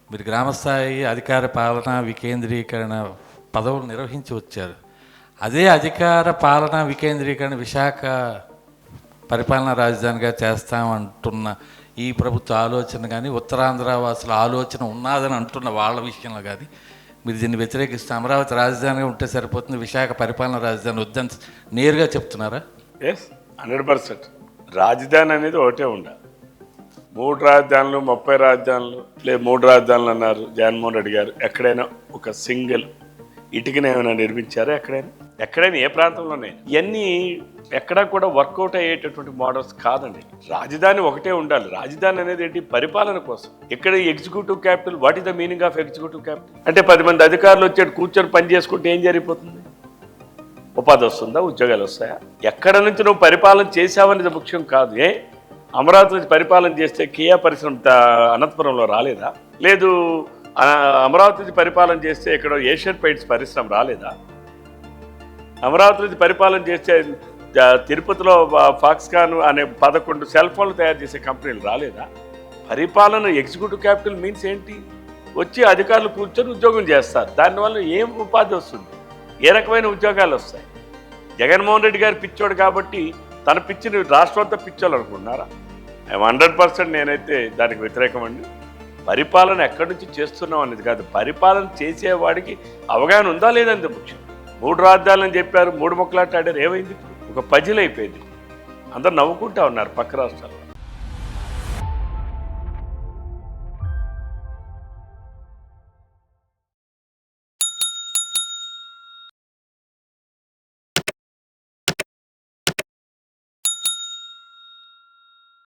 మీరు గ్రామస్థాయి అధికార పాలన వికేంద్రీకరణ పదవులు నిర్వహించి వచ్చారు. అదే అధికార పాలన వికేంద్రీకరణ విశాఖ పరిపాలనా రాజధానిగా చేస్తామంటున్న ఈ ప్రభుత్వ ఆలోచన కానీ ఉత్తరాంధ్ర వాసుల ఆలోచన ఉన్నదని అంటున్న వాళ్ళ విషయంలో కానీ మీరు దీన్ని వ్యతిరేకిస్తే అమరావతి రాజధానిగా ఉంటే సరిపోతుంది, విశాఖ పరిపాలనా రాజధాని వద్దని నేరుగా చెప్తున్నారా? ఎస్, 100%. రాజధాని అనేది ఒకటే ఉండాలి. 3 రాజధానులు 30 రాజధానులు లేదు 3 రాజధానులు అన్నారు జగన్మోహన్ రెడ్డి గారు. ఎక్కడైనా ఒక సింగిల్ ఇటుకనే ఏమైనా నిర్మించారా? ఎక్కడైనా ఏ ప్రాంతంలోనే? ఇవన్నీ ఎక్కడా కూడా వర్కౌట్ అయ్యేటటువంటి మోడల్స్ కాదండి. రాజధాని ఒకటే ఉండాలి. రాజధాని అనేది ఏంటి? పరిపాలన కోసం. ఇక్కడ executive capital, what is the meaning of executive capital? అంటే 10 మంది అధికారులు వచ్చాడు కూర్చొని పని చేసుకుంటే ఏం జరిగిపోతుంది? ఉపాధి వస్తుందా? ఉద్యోగాలు వస్తాయా? ఎక్కడ నుంచి నువ్వు పరిపాలన చేసావనేది ముఖ్యం కాదు. అమరావతి నుంచి పరిపాలన చేస్తే కియా పరిశ్రమ అనంతపురంలో రాలేదా? లేదు అమరావతి నుంచి పరిపాలన చేస్తే ఇక్కడ ఏషియన్ పెయింట్స్ పరిశ్రమ రాలేదా? అమరావతి నుంచి పరిపాలన చేస్తే తిరుపతిలో ఫాక్స్కాన్ అనే 11 సెల్ ఫోన్లు తయారు చేసే కంపెనీలు రాలేదా? పరిపాలన ఎగ్జిక్యూటివ్ క్యాపిటల్ మీన్స్ ఏంటి? వచ్చి అధికారులు కూర్చొని ఉద్యోగం చేస్తారు. దానివల్ల ఏం ఉపాధి వస్తుంది? ఏ రకమైన ఉద్యోగాలు వస్తాయి? జగన్మోహన్ రెడ్డి గారు పిచ్చోడు కాబట్టి తన పిచ్చిని రాష్ట్రం అంతా పిచ్చోళ్ళు అనుకుంటున్నారా? 100% నేనైతే దానికి వ్యతిరేకమండి. పరిపాలన ఎక్కడి నుంచి చేస్తున్నాం అనేది కాదు, పరిపాలన చేసేవాడికి అవగాహన ఉందా లేదంటే ముఖ్యం. 3 రాజధానులు అని చెప్పారు, 3 ముక్కలాట ఆడారు. ఏమైంది? ఒక పజిల్ అయిపోయింది. అందరు నవ్వుకుంటా ఉన్నారు పక్క రాష్ట్రాల్లో.